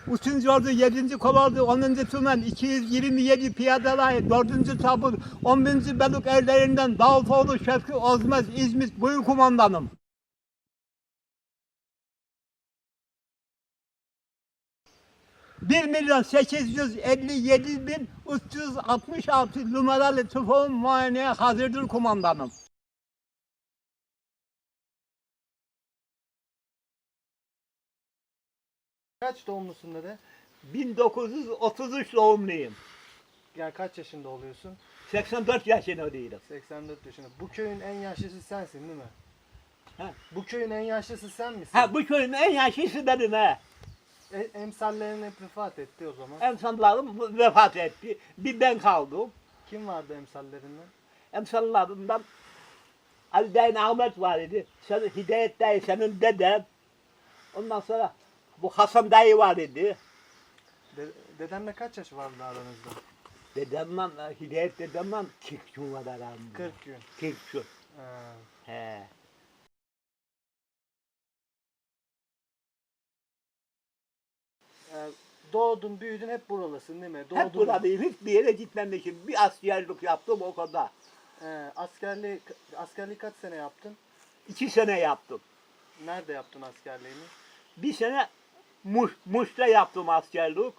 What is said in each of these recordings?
3. Ordu 7. Kolordu 10. Tümen 227 Piyadelay 4. Tabur 11. Beluk erlerinden Davutoğlu Şevki Ozmez İzmit Buyur Kumandanım. Bir milyon 857 bin 366 numaralı tüfeğim muayeneye hazırdır kumandanım. Kaç doğumlusun dede? 1933 doğumluyum. Yani kaç yaşında oluyorsun? 84 yaşında değilim. 84 yaşında. Bu köyün en yaşlısı sensin değil mi? Ha. Bu köyün en yaşlısı sen misin? Ha, bu köyün en yaşlısı benim he. Emsallerin hep vefat etti o zaman. Emsallarım vefat etti. Bir ben kaldım. Kim vardı emsallerinden? Emsallarımdan Ali Dayın Ahmet var idi. Senin Hidayet Dayı senin deden. Ondan sonra bu Hasan Dayı var idi. Dedenle kaç yaş vardı aranızda? Dedemle, Hidayet dedemle 40 gün var aramda. 40 gün. 40 gün. Ha. He. Doğdun, büyüdün hep buralısın değil mi? Hep buradayım. Hiçbir yere gitmemişim. Bir askerlik yaptım o kadar. Askerliği kaç sene yaptın? 2 sene yaptım. Nerede yaptın askerliğini? Bir sene Muş'ta yaptım askerlik.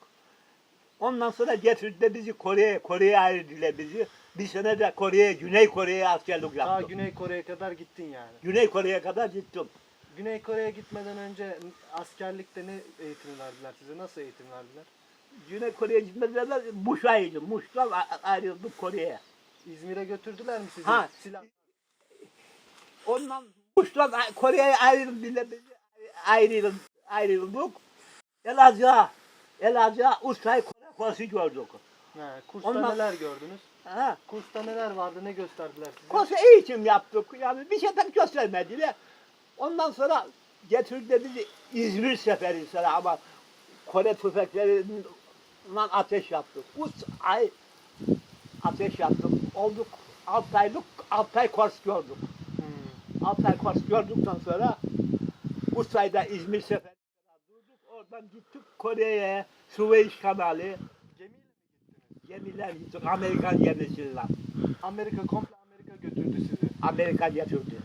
Ondan sonra getirdiler bizi Kore'ye ayırdılar bizi. Bir sene de Güney Kore'ye askerlik Daha yaptım. Güney Kore'ye kadar gittin yani. Güney Kore'ye kadar gittim. Güney Kore'ye gitmeden önce askerlikte ne eğitim verdiler size? Nasıl eğitim verdiler? Güney Kore'ye gitmeden de Muş'aydım. Muş'tan ayrıldım Kore'ye. İzmir'e götürdüler mi sizi? Ha. Silah. Ondan Muş'tan Kore'ye ayrıldılar bizi. Ayrıldık. Elazığ'a Ustay Kore kursu gördük. Kursta Ondan- neler gördünüz? Ha. Kursta neler vardı? Ne gösterdiler size? Kursu eğitim yaptık. Yani bir şey de göstermediler. Ondan sonra getirdiler bizi İzmir seferi sonra ama Kore tüfeklerinden ateş yaptık. 3 ay ateş yaptık. Olduk 6 ay kurs gördük. 6 ay kurs gördükten sonra 3 ayda İzmir seferi durduk. Oradan gittik Kore'ye, Süveyş kanalı. Gemiyle mi gittiniz? Gemiler gittik. Amerikan gemisiyle. Komple Amerika götürdü sizi. Amerika getirdi.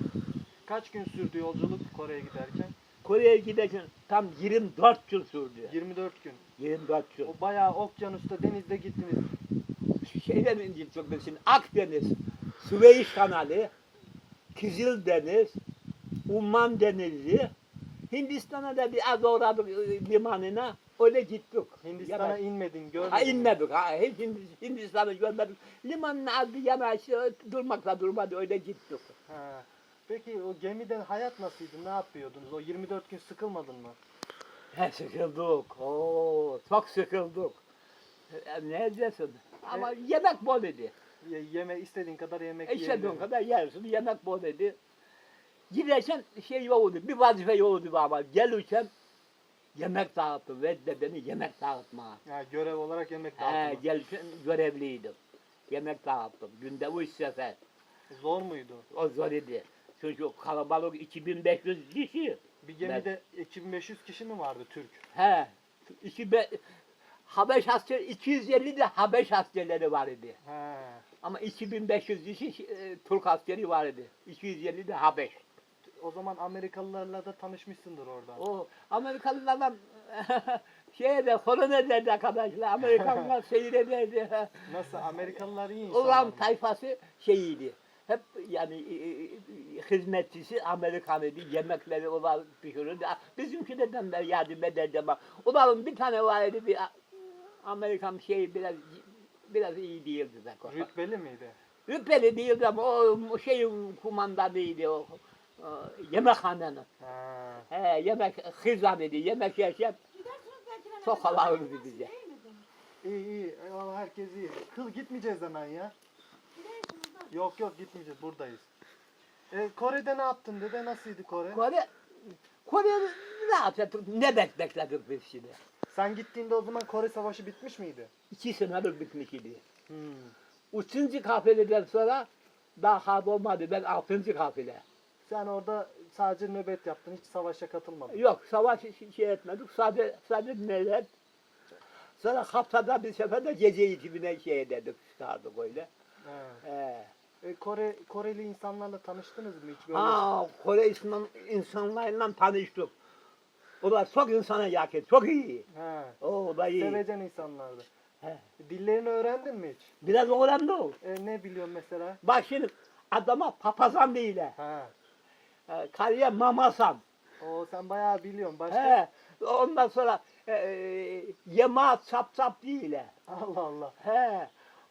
Kaç gün sürdü yolculuk Kore'ye giderken? Kore'ye giderken tam 24 gün sürdü. 24 gün. 24 gün. O bayağı okyanusta, denizde gittiniz. Şeyden gittik biz şimdi Akdeniz, Süveyş kanalı, Kızıldeniz, Umman Denizi, Hindistan'a da bir az uğradık limanına, öyle gittik. Hindistan'a inmedin, görmedin. Ha inmedik, hiç Hindistan'ı görmedik. Limanın adı yanaşı durmakla durmadı, öyle gittik. Ha. Peki o gemiden hayat nasıldı? Ne yapıyordunuz? O 24 gün sıkılmadın mı? He sıkıldık, çok sıkıldık. Ne diyeceksin? Ama yemek bol idi. İstediğin kadar yemek İstediğin yiyebilirdin. kadar yersin, yemek bol idi. Giderken şey yoktu, bir vazife yoktu ama gelirken yemek dağıttım ve de beni yemek dağıtma. Ha, görev olarak yemek He, dağıtma. gelirken görevliydim. Yemek dağıttım. Günde 3 sefer. Zor muydu? O zor idi. Çünkü kalabalık 2500 kişi. Bir gemide 2500 kişi mi vardı Türk? He. Habeş asker 250 de Habeş askerleri var idi. He. Ama 2500 kişi Türk askeri var idi. 250 de Habeş. O zaman Amerikalılarla da tanışmışsındır orada. O Amerikalılardan şeye de sorun ederdi arkadaşlar. Amerikalılar seyrederdi. Nasıl? Amerikalılar iyi insanlar Ulan mı? tayfası şeyiydi. Hep yani hizmetçisi Amerikanıydı. Yemekleri olan pişirirdi. Bizimkilerden de yardım ederdi ama. Ulan bir tane vardı bir Amerikan şeyi biraz iyi değildi de. Rütbeli miydi? Rütbeli değildi ama o şeyin kumandanıydı o. Yemekhanenin. Ha. He, yemek hızlanıydı. Yemek yerken çok havalıydı bize. İyi. Eyvallah, herkes iyi. Kız gitmeyeceğiz hemen ya. Yok gitmeyeceğiz. Buradayız. Kore'de ne yaptın dede? Nasıldı Kore? Kore ne yapacaktık? Ne bekledik biz şimdi? Sen gittiğinde o zaman Kore Savaşı bitmiş miydi? 2 senedir bitmiş idi. Hmm. 3. kafileden sonra daha harp olmadı. Ben 6. kafile. Sen orada sadece nöbet yaptın. Hiç savaşa katılmadın. Yok savaş şey etmedik. Sadece neler? Sonra haftada bir sefer de gece eğitimine şey ederdik, çıkardık öyle. He. Koreli insanlarla tanıştınız mı hiç böyle? Kore insanlarla tanıştık. Onlar çok insana yakın, çok iyi. He. O da iyi. Sevecen insanlardı. He. Dillerini öğrendin mi hiç? Biraz öğrendi o. Ne biliyorsun mesela? Bak şimdi adama papazan değil. He. Karıya mamasan. Sen bayağı biliyorsun. Başka? He. Ondan sonra yemeğe çap çap değil. Allah Allah. He.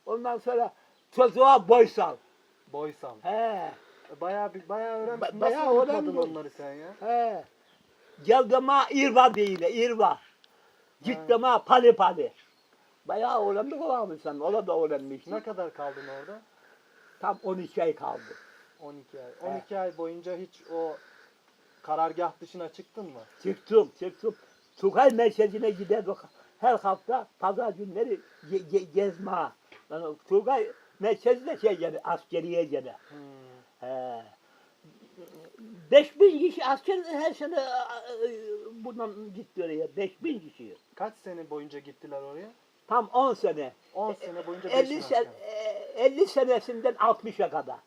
Ondan sonra çocuğa boy sal. Boysal. He. Bayağı öğrenmişsin. Bayağı Nasıl unutmadın öğrendim. onları sen ya? He. Geldime irva değil, irva. Gitme pali pali. Bayağı öğrendik olan insan. Ola da öğrenmiş. Ne kadar kaldın orada? Tam 12 ay kaldı. 12 ay. 12 ay boyunca hiç o karargah dışına çıktın mı? Çıktım. Tugay merkezine giderdik. Her hafta pazar günleri gezmeye. Yani Tugay merkezine gene, askeriye gene. He. 5000 kişi asker her sene buradan gitti oraya. 5000 kişi. Kaç sene boyunca gittiler oraya? Tam 10 sene. 10 sene boyunca 50 asker. 50 senesinden 60'a kadar.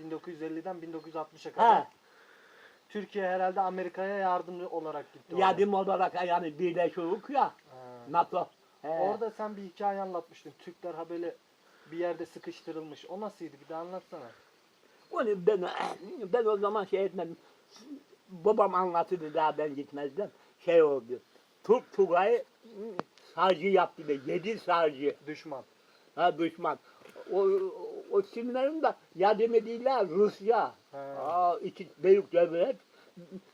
1950'den 1960'a kadar. He. Türkiye herhalde Amerika'ya yardımcı olarak gitti. oraya. Yardım olarak yani birleşiyoruz ya. He. NATO. He. Orada sen bir hikaye anlatmıştın. Türkler ha böyle bir yerde sıkıştırılmış. O nasıldı? Bir de anlatsana. Onu ben o zaman şey etmedim. Babam anlatırdı daha ben gitmezdim. Şey oldu. Türk Tugay'ı sarcı yaptı be. 7 sarcı. Düşman. Ha düşman. O isimlerin de yardım ediyorlar Rusya. He. İki büyük devlet.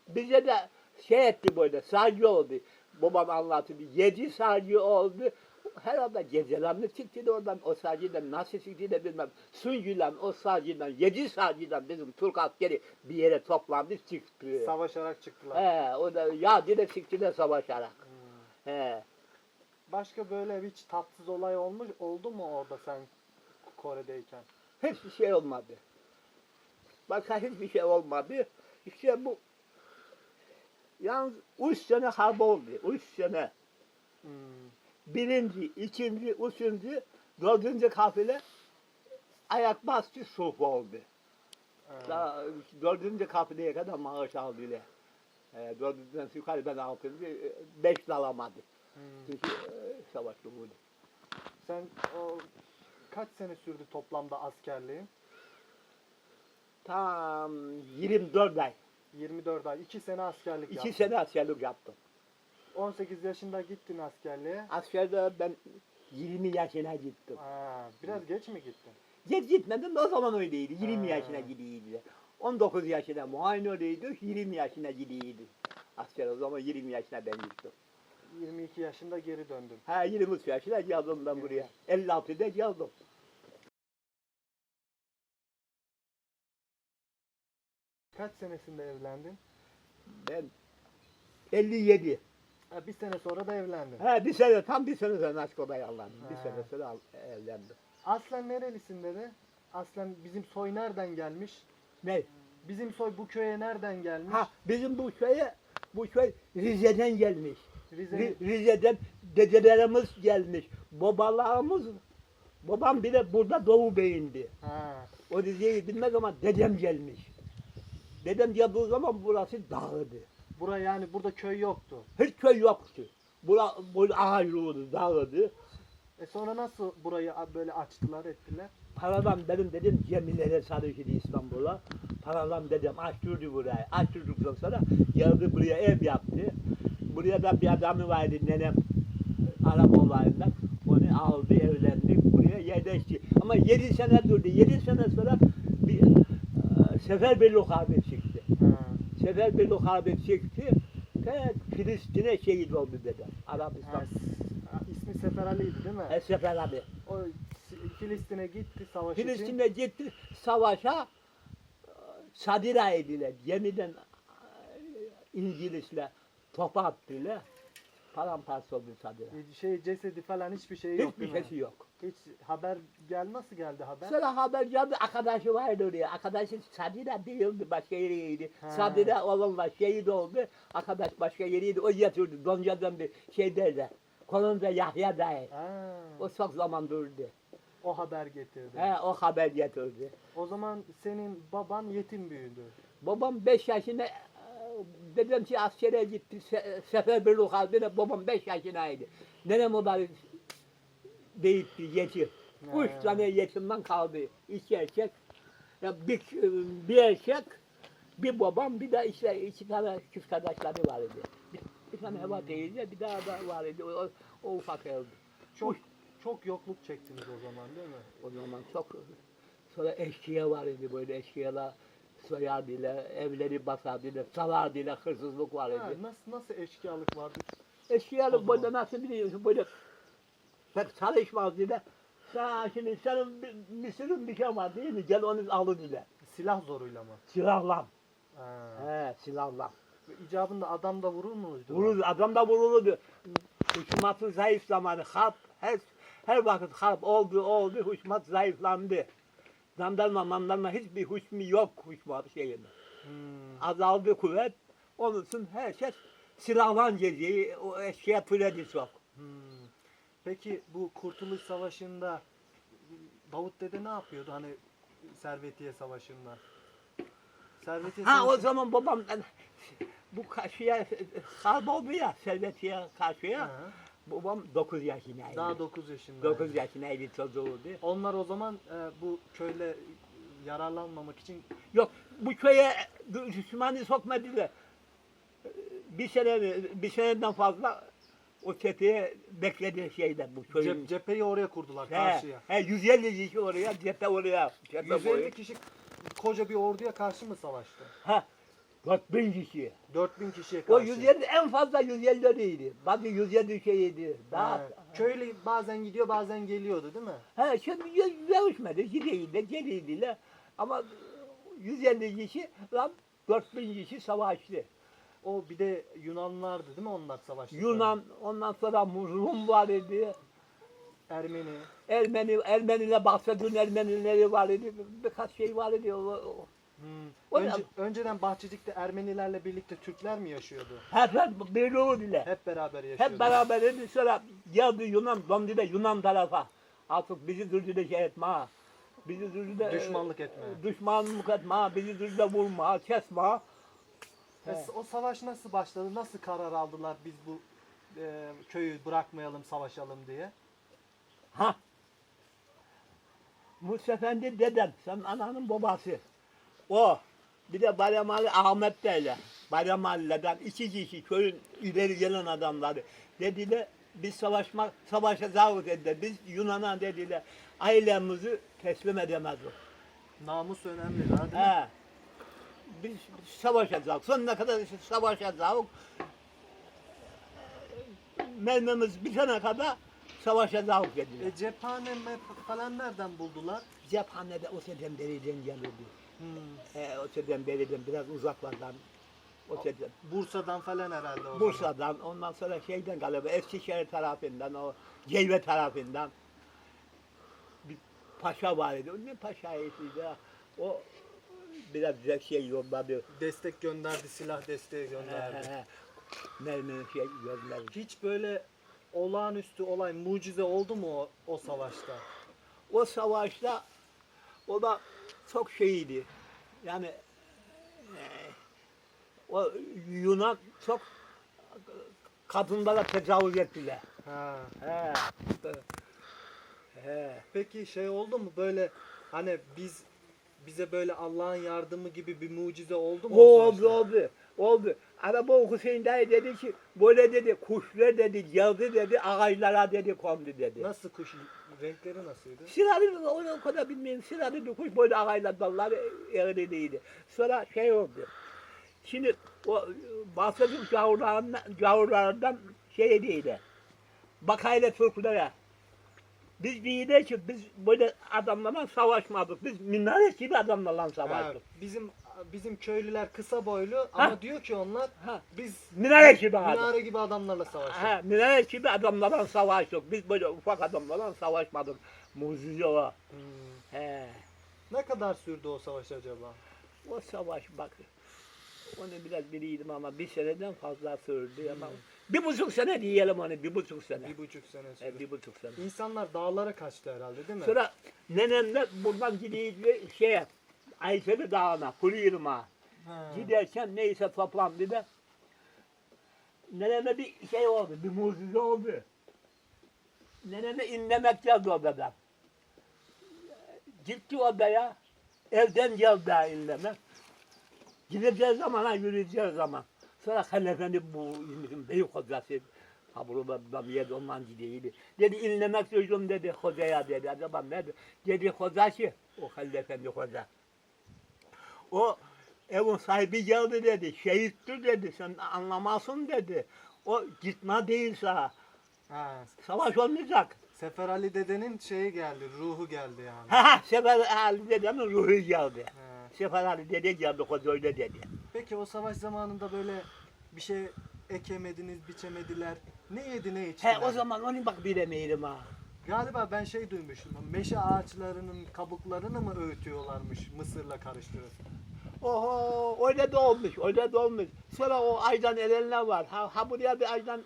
Bize de şey etti böyle sarcı oldu. Babam anlatırdı. 7 sarcı oldu. Herhalde gecelerinde çıktı oradan o sarcıdan nasıl çıktı da bilmem. Suncuyla o sarcıdan 7 sarcıdan bizim Türk askeri bir yere toplandı çıktı. Savaşarak çıktılar. He, o da ya direkt çıktı da savaşarak. He. Başka böyle hiç tatsız olay oldu mu orada sen Kore'deyken? Hiçbir şey olmadı. Başka hiçbir şey olmadı. İşte bu yalnız 3 sene harp oldu. 3 sene. Hmm. Birinci, ikinci, üçüncü, dördüncü kafile ayak bastı sulh oldu. He. Daha dördüncü kafileye kadar maaş aldılar. Dördüncüden yukarı ben altıncı, 5 alamadı. Hmm. Çünkü savaşta vurdu. Sen kaç sene sürdü toplamda askerliğin? Tam 24 ay. 24 ay. 2 sene askerlik 2 yaptın. sene askerlik yaptım. 18 yaşında gittin askerliğe. Askerde ben 20 yaşına gittim. Biraz geç mi gittin? Geç gitmedim de o zaman öyleydi. 20 Ha. yaşına gidiyordu. 19 yaşına muayene oluyordu, 20 yaşına gidiyordu. Asker o zaman 20 yaşına ben gittim. 22 yaşında geri döndün. 23 yaşına geldim ben buraya. 56'da geldim. Kaç senesinde evlendin? Ben 57. Bir sene sonra da evlendin. Tam bir sene sonra Naşko'da evlendim. Bir Ha. sene sonra evlendim. Aslen nerelisin dedi? Aslen bizim soy nereden gelmiş? Ne? Bizim soy bu köye nereden gelmiş? Bizim bu köy Rize'den gelmiş. Rize'nin Rize'den dedelerimiz gelmiş. Babam bile burada Doğu Bey'indi. O Rize'yi bilmez ama dedem gelmiş. Dedem geldiği zaman burası dağıdı. yani burada köy yoktu. Hiç köy yoktu. Burası ağaçlıydı, dağıdı. Sonra nasıl burayı böyle açtılar ettiler? Paradan benim dedim gemilere sarışıydı İstanbul'a. Paradan dedim açtırdı burayı. Açtırdıktan sonra geldi buraya ev yaptı. Buraya da bir adamı vardı nenem Arap olayından. Onu aldı evlendik buraya yerleşti. Ama 7 sene durdu. 7 sene sonra bir seferberlik harbi çıktı. Seferberlik harbi çıktı. Filistin'e şehit oldu dedem. Arabistan. İsmi Sefer Ali'ydi değil mi? Sefer abi. O Filistin'e gitti savaş için. Filistin'e gitti savaşa sadira ediler. Gemiden İngilizler topa attılar. Paramparça oldu sadira. Cesedi falan hiçbir şey yok Hiçbir değil mi? şeysi yok. Hiç haber nasıl geldi haber? Sonra haber geldi arkadaşı vardı oraya. Arkadaşı sadira değildi başka yeriydi. Ha. Sadira olanlar şehit oldu. Arkadaş başka yeriydi. O yatırdı. Doncadan bir şey derler. Kolunda Yahya dayı. Ha, O çok zaman durdu. o haber getirdi. O haber getirdi. O zaman senin baban yetim büyüdü. Babam 5 yaşında dedem ki askere gitti. Seferberlik harbine babam 5 yaşındaydı. Nenem o da değitti yetim. Ha. 3 tane yetimden kaldı. 2 erkek. Ya bir erkek, bir babam, bir de işte 2 tane kız kardeşleri var idi. Bir tane Heva teyze, bir daha da var idi. O ufak öldü. Çok yokluk çektiniz o zaman değil mi? O zaman çok. Sonra eşkıya var idi, böyle eşkıyalar soyardıyla, evleri basardıyla, salardıyla, hırsızlık var Ha, idi. nasıl eşkıyalık vardı? O Eşkıyalık zaman. böyle nasıl biliyorsun, böyle pek çalışmazdıyla. Şimdi senin bir sürü bir şey var değil mi? Gel onu alın ile. Silah zoruyla mı? Silahla. Ha. Silahla. İcabında adam da vurur muydu? Vurur, adam da vurulurdu. Hükümetin zayıf zamanı, harp, her vakit harp oldu, hükümet zayıflandı. Jandarma hiçbir hükmü yok hükümet şeyinde. Azaldı kuvvet, onun için herkes silahla geziyor, o eşkıya türedi çok. Peki bu Kurtuluş Savaşı'nda Davut Dede ne yapıyordu hani Servetiye Savaşı'nda? Servetiye Ha o Savaşı... zaman babam bu karşıya harp oldu ya, Servetiye karşıya. Ha, Babam 9 yaşındaydı. daha 9 yaşında. 9 yaşındaydı çocuğuydu. Onlar o zaman bu köyle yararlanmamak için Yok bu köye düşmanı sokmadılar. Bir seneden fazla o tepeye bekledi şeyden bu köyün. cepheyi oraya kurdular karşıya. 150 kişi oraya, cephe oraya. Cephe 150 boyu. kişi koca bir orduya karşı mı savaştı? 4000 kişi. 4000 kişiye O karşı. 150 en fazla 150'ydi. Bazı 150 şeydi. Daha Köylü bazen gidiyor bazen geliyordu değil mi? şimdi dövüşmedi. Gidiydiler. Ama 150 kişi, 4000 kişi savaştı. O bir de Yunanlardı değil mi onlar savaşta? Yunan, ondan sonra Rum var idi. Ermeni. Ermeniler bahsedilen Ermenileri var idi. Birkaç şey var idi. O Önceden Bahçecik'te Ermenilerle birlikte Türkler mi yaşıyordu? Hep birliği. Hep beraber yaşıyordu. Hep beraber idi. Sonra geldi Yunan, döndü de Yunan tarafa. Artık bizi dürdüde şey etme. Bizi dürdüde Düşmanlık etme. Düşmanlık etme. Bizi dürdüde vurma, kesme. O savaş nasıl başladı? Nasıl karar aldılar biz bu köyü bırakmayalım, savaşalım diye? Musa Efendi dedem, sen ananın babası. O, bir de Bayramalı Ahmet Bey'le, Bayramalı'dan 2 kişi köyün ileri gelen adamları. Dediler, biz savaşacağız dediler. Biz Yunan'a dediler, ailemizi teslim edemezdik. Namus önemli değil mi? Biz savaşacağız. Sonuna kadar savaşacağız. Mermimiz bitene kadar savaşacağız dediler. Cephane falan nereden buldular? Cephanede o seden beriden gelirdi. O seden beriden biraz uzaklardan. O seden. Bursa'dan falan herhalde o zaman. Bursa'dan, ondan sonra şeyden galiba Eskişehir tarafından, o Geyve tarafından bir paşa var idi. O ne paşaydı? O biraz güzel şey yolladı. Destek gönderdi, silah desteği gönderdi. Mermi şey gönderdi. Hiç böyle olağanüstü olay, mucize oldu mu o savaşta? O savaşta o da çok şeydi. Yani o Yunan çok kadınlara tecavüz ettiler. Ha. Peki Peki oldu mu böyle hani bize böyle Allah'ın yardımı gibi bir mucize oldu mu o savaşta? Oldu. Araba Hüseyin dayı dedi ki böyle dedi kuşlar dedi geldi dedi ağaçlara dedi kondu dedi. Nasıl kuş? Renkleri nasıldı? Sırarı o kadar bilmiyorum. Sırarı bir kuş böyle ağaçlar dalları eğriliydi. Sonra şey oldu. Şimdi o bahsettiğim gavurlardan şey değildi. Bakayla Türklere. Biz bir ki biz böyle adamlarla savaşmadık. Biz minaret gibi adamlarla savaştık. Bizim köylüler kısa boylu ama diyor ki onlar biz Minaret gibi adam. minare gibi adamlarla savaştık. Minaret gibi adamlarla savaştık. Biz böyle ufak adamlarla savaşmadık. Mucize o. Ne kadar sürdü o savaş acaba? O savaş bak Onu biraz biliydim ama bir seneden fazla sürdü ama 1,5 sene diyelim onu, 1,5 sene. 1,5 sene sürdü. 1,5 sene. İnsanlar dağlara kaçtı herhalde değil mi? Sonra nenemle buradan gidiyordu Ayşeli Dağı'na, Kuluyurma. Ha. Giderken neyse toplandı da neneme bir şey oldu, bir mucize oldu. Neneme inlemek geldi odadan. Gitti odaya, evden geldi inlemek. Gideceğiz zaman, yürüyeceğiz zaman. Sonra Halil Efendi bu İzmir'in büyük hocası, ha buradan bir yerde ondan gidiydi. Dedi inlemek duydum dedi hocaya dedi. Acaba ne dedi? Dedi hocası, o Halil Efendi hoca. O evin sahibi geldi dedi, şehittir dedi, sen anlamazsın dedi. O gitme değilse Ha. savaş olmayacak. Sefer Ali dedenin şeyi geldi, ruhu geldi yani. Ha Sefer Ali dedemin ruhu geldi. Ha. Sefer Ali dede geldi, hoca öyle dedi. Peki o savaş zamanında böyle bir şey ekemediniz, biçemediler. Ne yedi ne içtiler? He o zaman onu bak bilemeyelim ha. Galiba ben şey duymuştum. Meşe ağaçlarının kabuklarını mı öğütüyorlarmış Mısır'la karıştırıp? Oho öyle de olmuş, öyle de olmuş. Sonra o aydan erenler var. Ha buraya bir aydan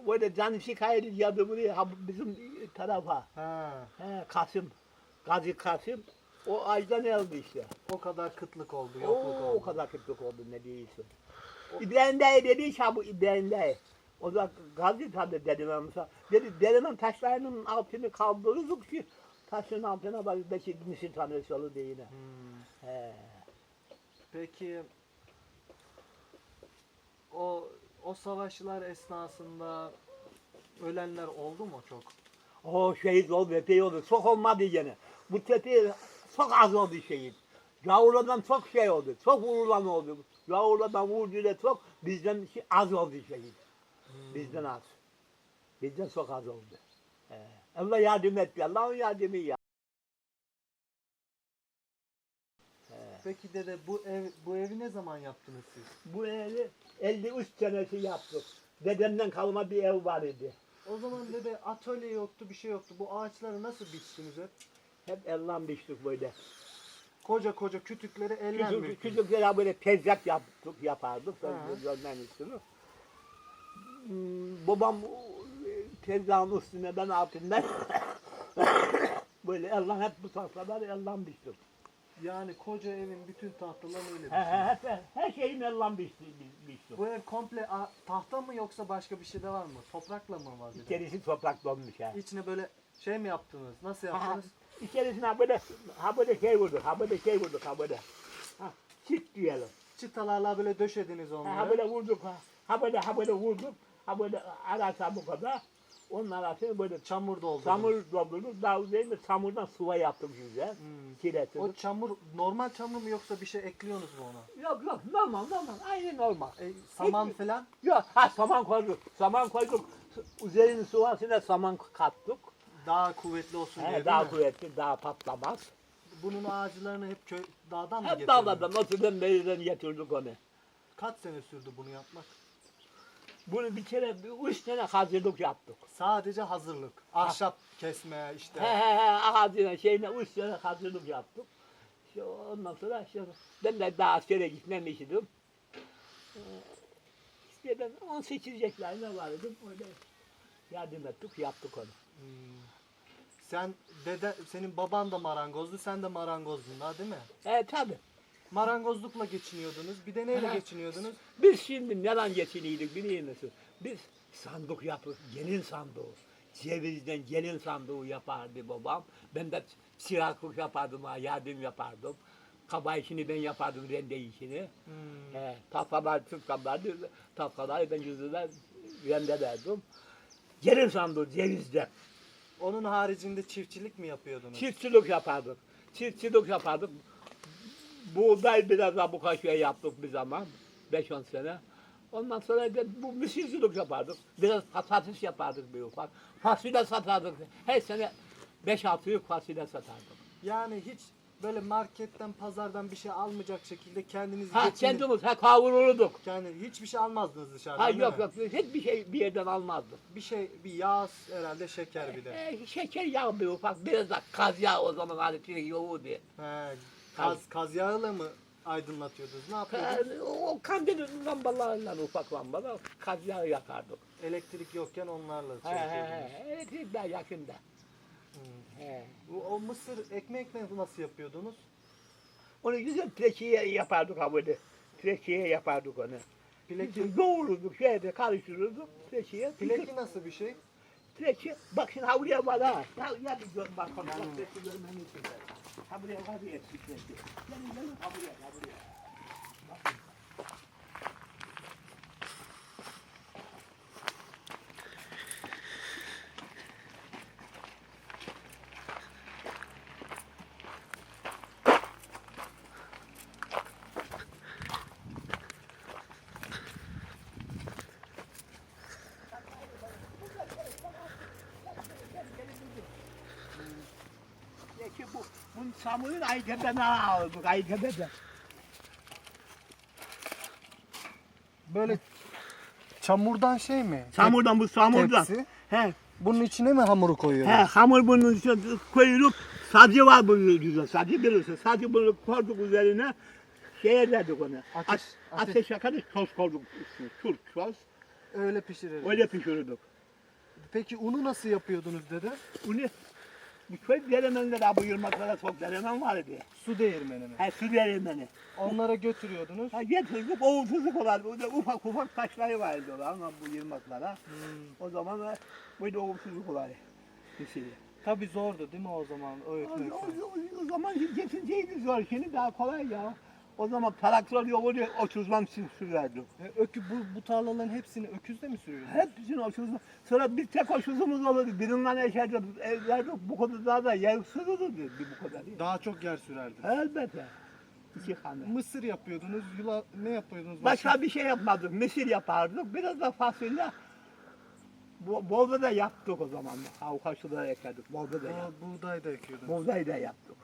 böyle can şikayeti geldi buraya, ha bizim tarafa. Ha. He Kasım, Gazi Kasım. O aydan eldi işte. O kadar kıtlık oldu, yokluk oldu. O kadar kıtlık oldu ne değilsin. İbrahim Dayı dedi ki bu İbrahim Dayı. O da Gazi tabi dedim mesela. Dedi dedemin taşlarının altını kaldırırdık ki taşın altına bak belki misir tanesi olur diye. Hmm. He. Peki o savaşlar esnasında ölenler oldu mu çok? O şehit oldu, epey oldu. Çok olmadı gene. Bu tepe çok az oldu şehit. Gavurlardan çok şey oldu. Çok vurulan oldu. Gavurlardan vurduğuyla çok, bizden az oldu şehit. Bizden az. Bizden çok az oldu. Allah yardım etti. Allah'ın yardımı ya. Peki dede bu evi ne zaman yaptınız siz? Bu evi 53 senesi yaptık. Dedemden kalma bir ev var idi. O zaman dede atölye yoktu, bir şey yoktu. Bu ağaçları nasıl biçtiniz hep? Hep elden biçtik böyle. Koca koca kütükleri elle mi biçtiniz? Küçüklere böyle tezgah yapardık. Ha. Görmen istiyorum. Babam tezgahın üstüne ben altından böyle elden hep bu tahtaları elden biçtik. Yani koca evin bütün tahtalarını öyle He, biçtiniz. her şeyin elden biçtik. Bu ev komple tahta mı yoksa başka bir şey de var mı? Toprakla mı var dede? İçerisi toprak dolmuş ha. İçine böyle şey mi yaptınız? Nasıl yaptınız? İçerisine ha böyle şey vurduk, ha böyle. Ha, çit diyelim. Çıtalarla böyle döşediniz onları. Ha böyle vurduk, ha böyle vurduk, ha böyle arası bu kadar. Onun arasını böyle Çamur doldurdunuz. çamur doldurduk, daha üzerinde çamurdan sıva yaptık güzel. Hmm. Kireçli. O çamur normal çamur mu yoksa bir şey ekliyorsunuz mu ona? Yok normal, aynı normal. Saman falan. Yok, saman koyduk, üzerinin sıvasına saman kattık. Daha kuvvetli olsun diye değil Daha mi? kuvvetli, daha patlamaz. Bunun ağaçlarını hep dağdan mı Hep getirdiniz? dağlardan, oturdan beriden getirdik onu. Kaç sene sürdü bunu yapmak? Bunu bir kere 3 sene hazırlık yaptık. Sadece hazırlık. Ahşap kesme işte. Ağacına şeyine 3 sene hazırlık yaptık. İşte ondan sonra işte ben de daha askere gitmemiştim. İşte ben 18 yaşlarında vardım. Öyle yardım ettik, yaptık onu. Hmm. Senin baban da marangozdu, sen de marangozdun daha değil mi? Tabii. Marangozlukla geçiniyordunuz. Bir de neyle geçiniyordunuz? Biz şimdi neden geçiniyorduk biliyor musun? Biz sandık yapıp gelin sandığı. Cevizden gelin sandığı yapardı babam. Ben de çıraklık yapardım, yardım yapardım. Kaba işini ben yapardım, rende işini. Tahtalar, tahtaları ben yüzüne rende verdim. Gelin sandığı cevizden. Onun haricinde çiftçilik mi yapıyordunuz? Çiftçilik yapardık. Çiftçilik yapardık. Buğday biraz da bu kaşıya yaptık bir zaman. 5-10 sene. Ondan sonra da bu misircilik yapardık. Biraz patates yapardık bir ufak. Fasulye satardık. Her sene 5-6 yıl fasulye satardık. Yani hiç böyle marketten, pazardan bir şey almayacak şekilde kendiniz Kendimiz kavururduk. hiçbir şey almazdınız dışarıdan Ha değil yok mi? yok hiçbir şey bir yerden almazdık. Bir yağ herhalde şeker bir de. Şeker yağı bir ufak. Biraz da kaz yağı o zaman hani yoğurdu. Kaz yağıyla mı aydınlatıyordunuz? Ne yapıyordunuz? O kandil lambalarla, ufak lambalar kazyağı yakardık. Elektrik yokken onlarla He he çalışıyordunuz. he. Elektrik daha yakında. Hmm. He. O mısır ekmekle nasıl yapıyordunuz? Onu güzel pireçiye yapardık ha böyle. Pireçiye yapardık onu. Pileki, Yoğururduk, şeyde karıştırırdık. Pireçiye. pileki nasıl bir şey? Pireçi, bak şimdi ha buraya var ha. Ya bir gör bak onu. Bak pireçi görmen için. Ha buraya var bir eksik pireçi. Gelin ha buraya, ha buraya. Bak. Peki bunun samurun Aytepe'den aldık, Aytepe'den. Böyle çamurdan şey mi? Samurdan bu samurdan. Tepsi. He, Bunun içine mi hamuru koyuyoruz? he, hamur bunun içine koyuyoruz. Sacı var bunun üzerinde, sacı bilirsin. Sacı bunu koyduk üzerine, şey ederdik onu. Ateş- Ateş yakarız, toz koyduk üstüne, Türk toz. Öyle pişiririz. Öyle pişirirdik. Peki unu nasıl yapıyordunuz dede? Bunu, bu köy deremenlere, bu yırmaklara çok deremen var idi. Su değirmeni mi? He, su deremeni. Onlara götürüyordunuz. Ha, getirdik, uğursuzluk olardı. Burada ufak ufak taşları vardı ama bu yırmaklara. O zaman burada uğursuzluk olardı. Mesela. Tabii zordu değil mi o zaman öğütmek? O zaman geçinceydi zor, şimdi daha kolay ya. O zaman traktör yolu 30'dan sürerdi. Bu tarlaların hepsini öküzle mi sürüyordunuz? Hepsini 30'dan. Sonra bir tek hoşuzumuz olurdu. Birinden eşerdi, evlerdi bu kadar daha da yer sığdırdı bir bu kadar. Daha çok yer sürerdi. Elbette. İki hane. Mısır yapıyordunuz, ne yapıyordunuz? Başka bir şey yapmadık. Mısır yapardık. Biraz da fasulye. Bolda da yaptık o zaman. Avukatçılara ekerdik. Bolda da yaptık. Buğday da ekiyordunuz. Buğday da yaptık.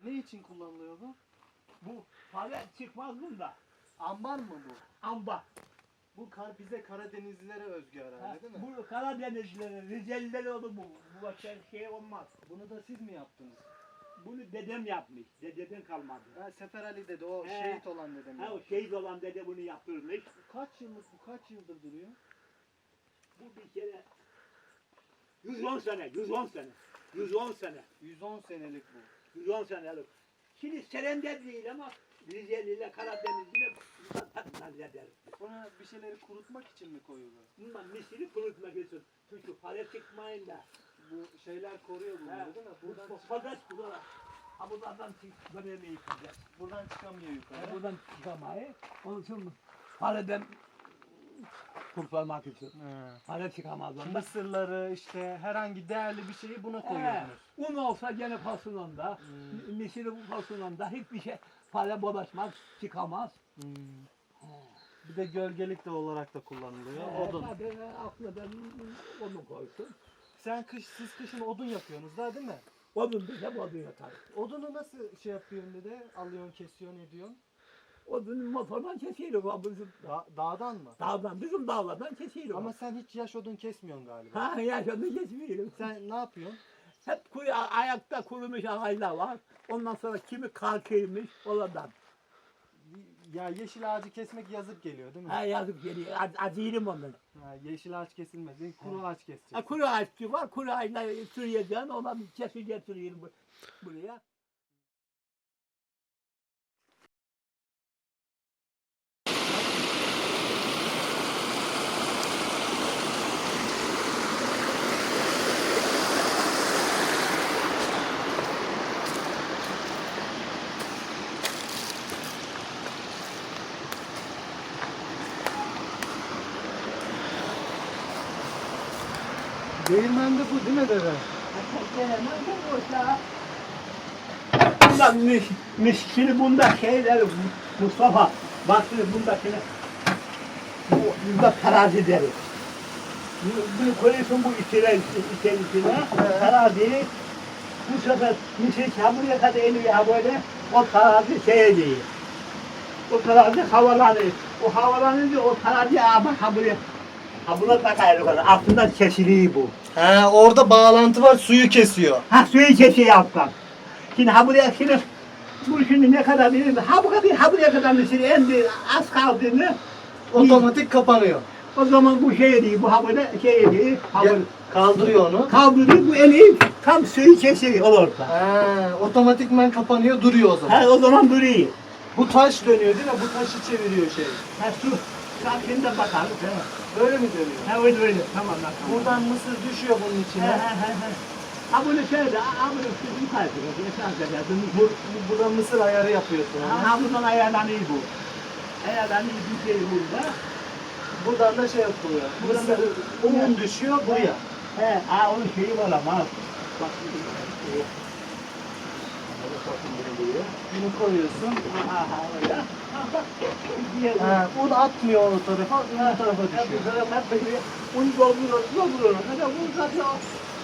Ne için kullanılıyor bu? Bu para çıkmaz bunda. Ambar mı bu? Amba. Bu bize Karadenizlilere özgü herhalde değil mi? Bu Karadenizlilere, Rizelilere olur bu. Bu başka şey olmaz. Bunu da siz mi yaptınız? Bunu dedem yapmış. Dededen kalmadı. Sefer Ali dede, o He. şehit olan dedem. Ha, o şehit olan dede bunu yaptırmış. Kaç yıldır duruyor? Bu bir kere 110 sene, 110 sene. 110 sene. 110 senelik bu. 110 senelik. Şimdi Serender değil ama Rizeli'yle Karadenizli'yle nazleder. Sonra bir şeyleri kurutmak için mi koyuyorlar? Bundan misiri kurutmak için. Çünkü para çıkmayın da. Bu şeyler koruyor bunları değil mi? Buradan fakat buradan. Ha buradan çıkamayı yapacağız. Buradan çıkamıyor yukarı. Buradan çıkamayı. Onun için paradan kurtarmak için. Para çıkamaz ondan. Mısırları işte herhangi değerli bir şeyi buna koyuyordunuz. Un olsa gene fasulonda, misiri fasulonda hiçbir şey para bulaşmaz, çıkamaz. Bir de gölgelik de olarak da kullanılıyor. Odun. Tabii aklına onu koysun. Siz kışın odun yakıyorsunuz daha değil mi? Odun bize odun yatar. Odunu nasıl şey yapıyorsun dede? Alıyorsun, kesiyorsun, ediyorsun. Odunu motordan kesiyoruz. Bizim Dağdan mı? dağdan, bizim dağlardan kesiyoruz. Ama sen hiç yaş odun kesmiyorsun galiba. Ha yaşadı kesmiyoruz. Sen ne yapıyorsun? Hep ayakta kurumuş ağaçlar var. Ondan sonra kimi kalkıymış oradan. Ya yeşil ağacı kesmek yazık geliyor değil mi? Ha yazık geliyor. Acıyım ondan. Yeşil ağaç kesilmez. Kuru ağaç keseceksin. Ha, kuru ağaççı var. Kuru ağaçla sürüyeceksin. Ondan kesi getiriyorum buraya. Değirmende bu değil mi dede? Bunda şimdi bunda şeyler Mustafa bak şimdi bundakine bunda terazi deriz. Bunu koyuyorsun bu içerisine teraziyi bu sefer misir çamurya kadar eliyor böyle o terazi şeye değil. O terazi havalanıyor. O havalanınca o terazi bak ha buraya. Ha buna takıyor kadar altından kesiliyor bu. He, orada bağlantı var, suyu kesiyor. Ha suyu kesiyor alttan. Şimdi ha buraya şimdi bu şimdi ne kadar değil mi? Ha buraya kadar mesela en az kaldığını Otomatik kapanıyor. o zaman bu şey değil, bu hamuru şey değil, hamur Kaldırıyor onu. kaldırıyor, bu eli tam suyu kesiyor orada. He, otomatikman kapanıyor, duruyor o zaman. Ha o zaman duruyor. Bu taş dönüyor değil mi? Bu taşı çeviriyor şey. Ha su, sakin de bakalım. Öyle mi dönüyor? Ha öyle, tamam. Buradan mısır düşüyor bunun Ha içine. ha ha ha. Ha bunu şöyle, ha bunu yukarı çıkıyor, esas kadar. Buradan mısır ayarı yapıyorsun. Ha buradan ayarlanıyor bu. Ayarlanıyor bir şey burada. Buradan da şey yapılıyor. Buradan da Un düşüyor buraya. He, ha onun şeyi var ama. Bak, Bunu koyuyorsun. ha ha öyle. Ha bak, diğer Un atmıyor o tarafa, ön tarafa düşüyor. Un dolduruyor. Kadar un zaten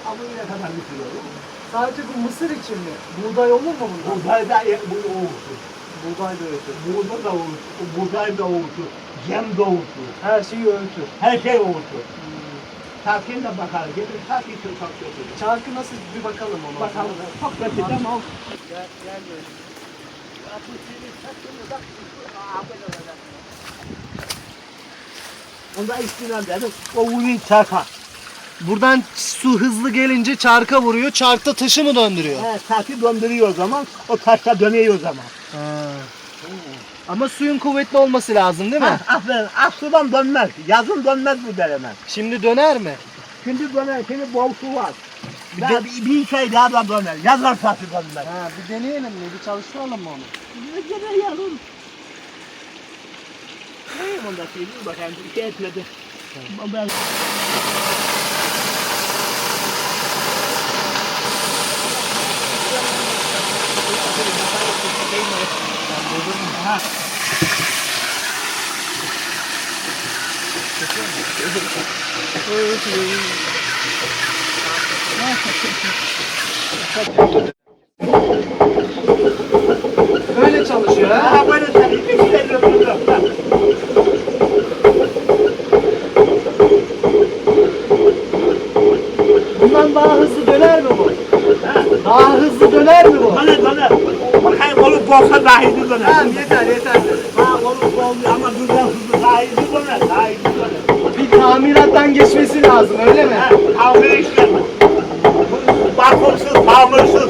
abone kadar bitiriyor. Sadece bu mısır için mi? Buğday olur mu bunda? Buğday da bu olursun. Buğday da öğütür. Buğday da olursun. Buğday da olursun. Yem de olursun. Her şeyi öğütür. Her şey olursun. Sakin de bakalım. Getir sakin çok çok. Çarkı nasıl bir bakalım ona. Bakalım. Çok basit ama. Gel böyle. Onda istiyorum dedim. O vuruyor çarka. Buradan su hızlı gelince çarka vuruyor. Çarkta taşı mı döndürüyor? He, taşı döndürüyor o zaman. O taşla dönüyor o zaman. Ama suyun kuvvetli olması lazım değil mi? Ha, aferin. Aslıdan dönmez. Yazın dönmez bu deremez. Şimdi döner mi? Şimdi döner. Şimdi bol su var. Bir Daha de- bir şey daha da döner. Yazar taşı dönmez. Ha, bir deneyelim mi? Bir çalıştıralım mı onu? Ne gene yavrum? Neyim onda şey değil bakayım. Bir şey etmedi. Ben... Ha. Böyle çalışıyor ha? Ha böyle tabii. Bir şey yok. Bundan daha hızlı döner mi bu? Ha. Daha hızlı döner mi bu? Döner. Bakayım olup olsa dahi döner. Tamam yeter. Ha olup olmuyor ama güzel hızlı dahi döner. Dahi döner. Bir tamirattan geçmesi lazım öyle mi? Ha, tamir işlemi. Bakımsız, tamirsiz.